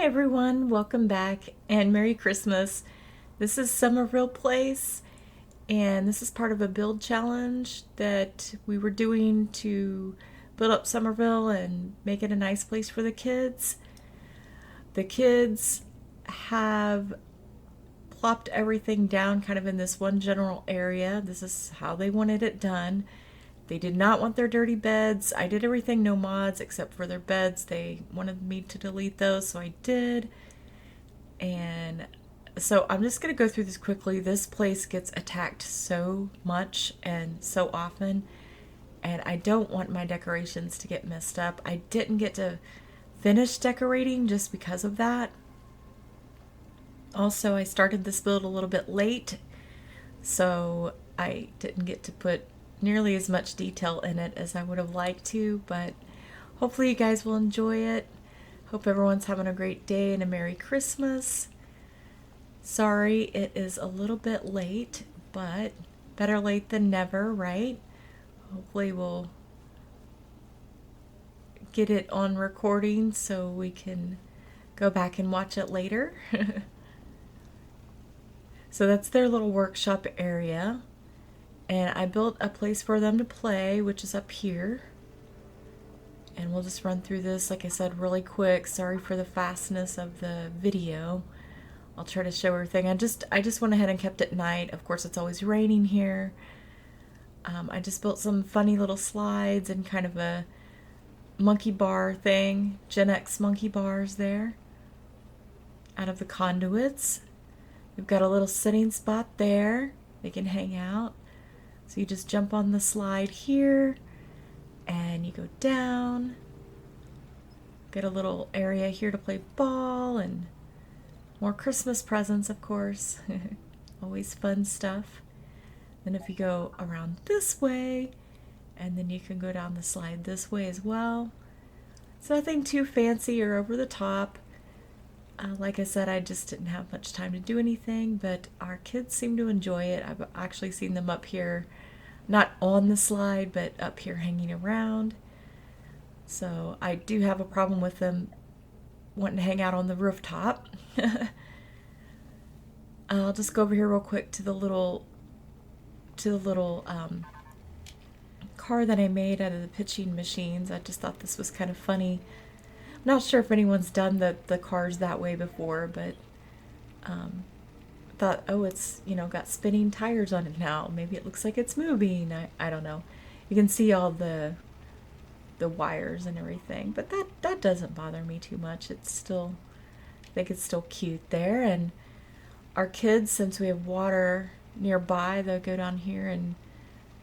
everyone, welcome back and Merry Christmas. This is Somerville Place, and this is part of a build challenge that we were doing to build up Somerville and make it a nice place for the kids. The kids have plopped everything down kind of in this one general area. This is how they wanted it done. They did not want their dirty beds. I did everything no mods except for their beds. They wanted me to delete those, so I did. And so I'm just going to go through this quickly. This place gets attacked so much and so often, and I don't want my decorations to get messed up. I didn't get to finish decorating just because of that. Also, I started this build a little bit late, so I didn't get to put nearly as much detail in it as I would have liked to, but hopefully you guys will enjoy it. Hope everyone's having a great day and a Merry Christmas. Sorry it is a little bit late, but better late than never, right? Hopefully we'll get it on recording so we can go back and watch it later. So that's their little workshop area. And I built a place for them to play, which is up here. And we'll just run through this, like I said, really quick. Sorry for the fastness of the video. I'll try to show everything. I just went ahead and kept it night. Of course, it's always raining here. I just built some funny little slides and kind of a monkey bar thing. Gen X monkey bars there. Out of the conduits. We've got a little sitting spot there. They can hang out. So you just jump on the slide here and you go down. Get a little area here to play ball and more Christmas presents, of course. Always fun stuff. Then if you go around this way, and then you can go down the slide this way as well. It's nothing too fancy or over the top. Like I said, I just didn't have much time to do anything, but our kids seem to enjoy it. I've actually seen them up here, not on the slide, but up here hanging around. So I do have a problem with them wanting to hang out on the rooftop. I'll just go over here real quick to the little car that I made out of the pitching machines. I just thought this was kind of funny. Not sure if anyone's done the cars that way before, but thought, oh, it's, got spinning tires on it now. Maybe it looks like it's moving. I don't know. You can see all the wires and everything, but that doesn't bother me too much. I think it's still cute there. And our kids, since we have water nearby, they'll go down here and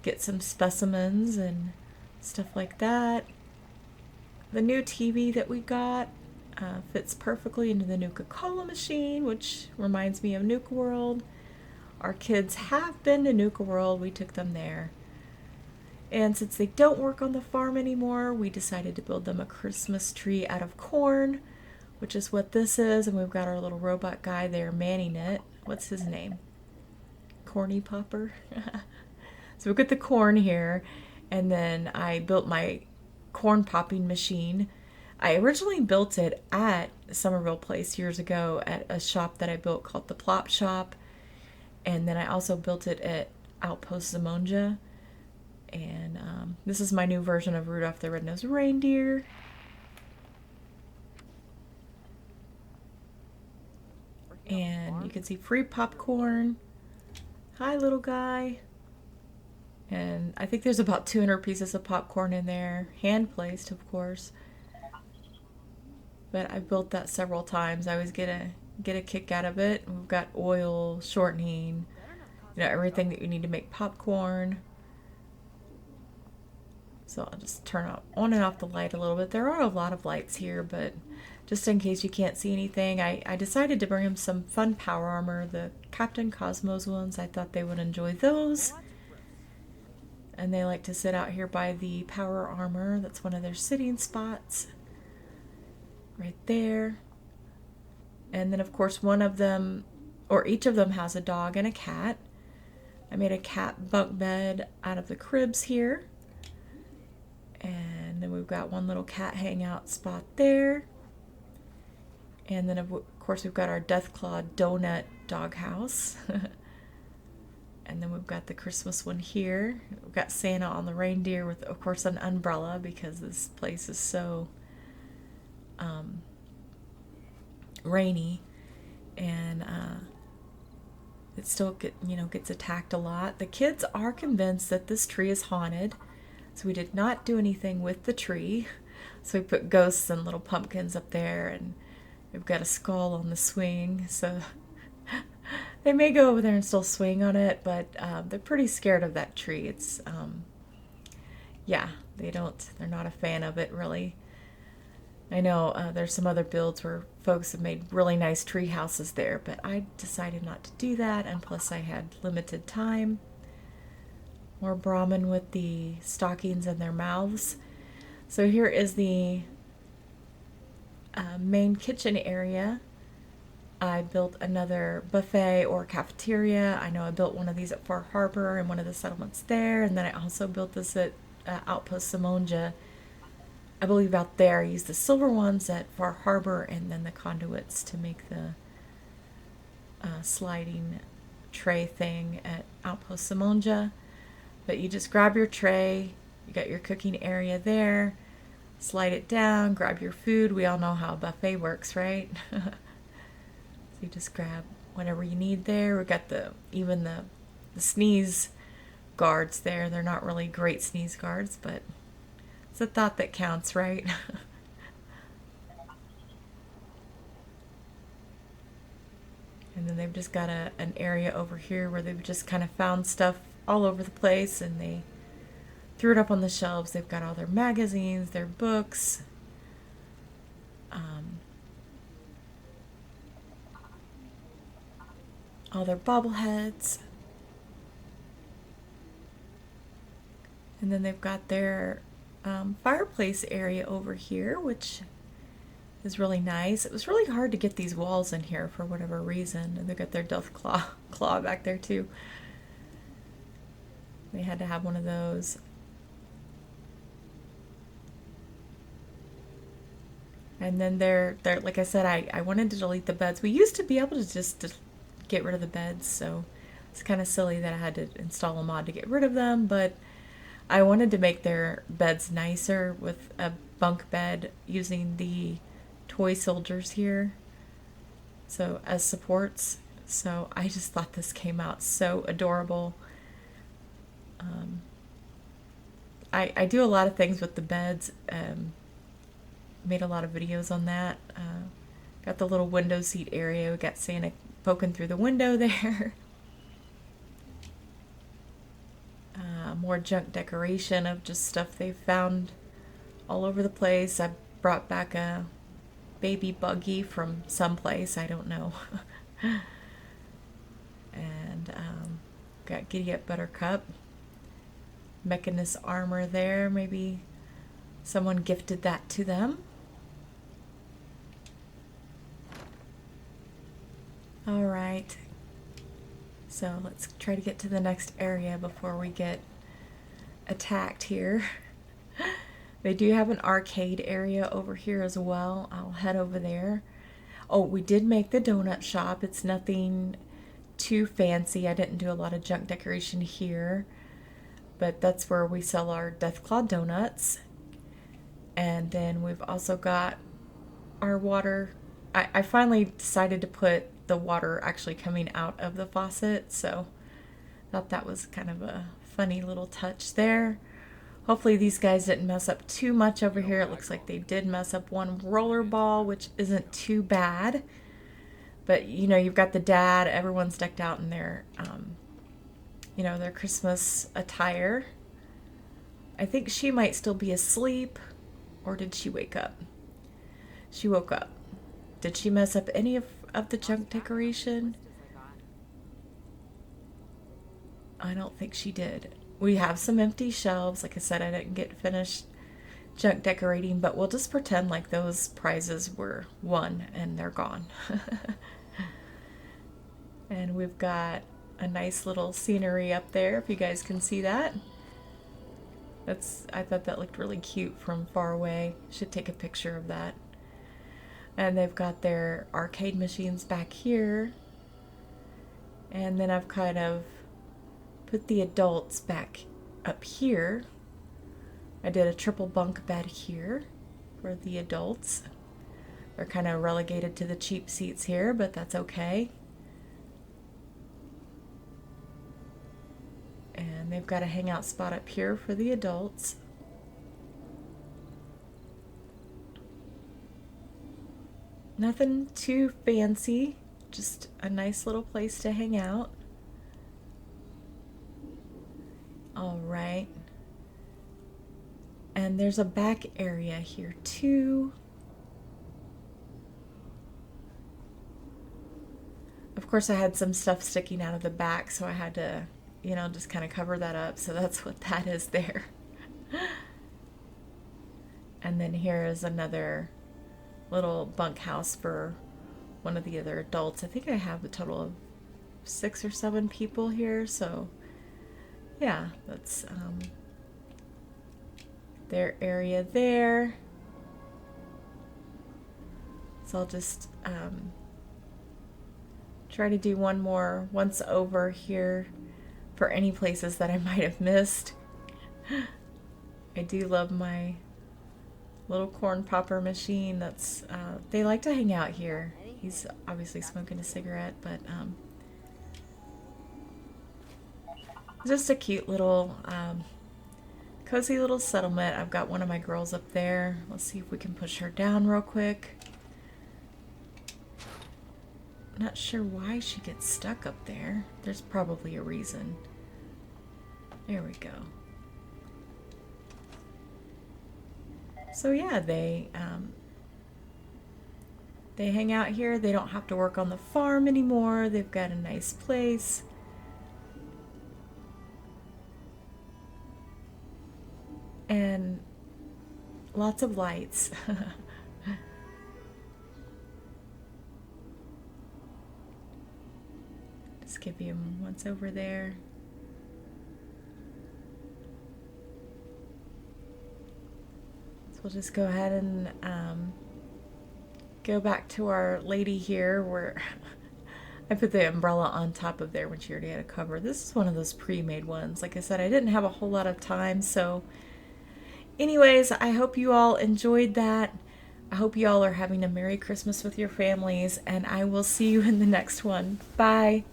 get some specimens and stuff like that. The new TV that we got fits perfectly into the Nuka-Cola machine, which reminds me of Nuka World. Our kids have been to Nuka World. We took them there. And since they don't work on the farm anymore, we decided to build them a Christmas tree out of corn, which is what this is. And we've got our little robot guy there manning it. What's his name? Corny Popper. So we've got the corn here. And then I built my corn popping machine. I originally built it at Somerville Place years ago at a shop that I built called the Plop Shop, and then I also built it at Outpost Zamonja, and this is my new version of Rudolph the Red-Nosed Reindeer. And you can see free popcorn. Hi, little guy. And I think there's about 200 pieces of popcorn in there, hand placed, of course. But I built that several times. I always get a kick out of it. We've got oil, shortening, everything that you need to make popcorn. So I'll just turn on and off the light a little bit. There are a lot of lights here, but just in case you can't see anything, I decided to bring them some fun power armor, the Captain Cosmos ones. I thought they would enjoy those. And they like to sit out here by the power armor. That's one of their sitting spots. Right there. And then, of course, one of them, or each of them, has a dog and a cat. I made a cat bunk bed out of the cribs here. And then we've got one little cat hangout spot there. And then of course we've got our Deathclaw Donut Doghouse. And then we've got the Christmas one here. We've got Santa on the reindeer with, of course, an umbrella because this place is so rainy, and it still gets attacked a lot. The kids are convinced that this tree is haunted, so we did not do anything with the tree. So we put ghosts and little pumpkins up there, and we've got a skull on the swing. So they may go over there and still swing on it, but they're pretty scared of that tree. It's yeah, they're not a fan of it really. I know there's some other builds where folks have made really nice tree houses there, but I decided not to do that, and plus I had limited time. More Brahmin with the stockings in their mouths. So here is the main kitchen area. I built another buffet or cafeteria. I know I built one of these at Far Harbor and one of the settlements there, and then I also built this at Outpost Simonja. I believe out there I used the silver ones at Far Harbor, and then the conduits to make the sliding tray thing at Outpost Simonja. But you just grab your tray, you got your cooking area there, slide it down, grab your food. We all know how a buffet works, right? So you just grab whatever you need there. We've got even the sneeze guards there. They're not really great sneeze guards, but it's a thought that counts, right? And then they've just got an area over here where they've just kind of found stuff all over the place, and they threw it up on the shelves. They've got all their magazines, their books, all their bobbleheads. And then they've got their fireplace area over here, which is really nice. It was really hard to get these walls in here for whatever reason. And they've got their death claw back there too. They had to have one of those. And then they're like I said, I wanted to delete the beds. We used to be able to just get rid of the beds, so it's kind of silly that I had to install a mod to get rid of them, but I wanted to make their beds nicer with a bunk bed using the toy soldiers here, so as supports. So I just thought this came out so adorable. I do a lot of things with the beds. Made a lot of videos on that. Got the little window seat area. We got Santa poking through the window there. More junk decoration of just stuff they found all over the place. I brought back a baby buggy from someplace, I don't know. And got Giddy Up Buttercup. Mechanist armor there. Maybe someone gifted that to them. Alright, so let's try to get to the next area before we get attacked here. They do have an arcade area over here as well. I'll head over there. Oh, we did make the donut shop. It's nothing too fancy. I didn't do a lot of junk decoration here, but that's where we sell our Deathclaw donuts. And then we've also got our water. I finally decided to put the water actually coming out of the faucet, so thought that was kind of a funny little touch there. Hopefully these guys didn't mess up too much over here. It looks like they did mess up one roller ball, which isn't too bad. But you know, you've got the dad, everyone's decked out in their their Christmas attire. I think she might still be asleep, or did she wake up? She woke up. Did she mess up any of the junk decoration? I don't think she did. We have some empty shelves. Like I said, I didn't get finished junk decorating, but we'll just pretend like those prizes were won and they're gone. And we've got a nice little scenery up there, if you guys can see that. I thought that looked really cute from far away. Should take a picture of that. And they've got their arcade machines back here. And then I've kind of put the adults back up here. I did a triple bunk bed here for the adults. They're kind of relegated to the cheap seats here, but that's okay. And they've got a hangout spot up here for the adults. Nothing too fancy, just a nice little place to hang out. All right. And there's a back area here too. Of course, I had some stuff sticking out of the back, so I had to, just kind of cover that up. So that's what that is there. And then here is another little bunkhouse for one of the other adults. I think I have a total of 6 or 7 people here. So yeah, that's their area there. So I'll just try to do one more once over here for any places that I might have missed. I do love my little corn popper machine. That's they like to hang out here. He's obviously smoking a cigarette, but just a cute little cozy little settlement. I've got one of my girls up there. Let's see if we can push her down real quick. Not sure why she gets stuck up there. There's probably a reason. There we go. So yeah, they hang out here. They don't have to work on the farm anymore. They've got a nice place. And lots of lights. Just give you once over there. So we'll just go ahead and go back to our lady here where I put the umbrella on top of there when she already had a cover. This is one of those pre-made ones. Like I said, I didn't have a whole lot of time, so anyways, I hope you all enjoyed that. I hope you all are having a Merry Christmas with your families, and I will see you in the next one. Bye.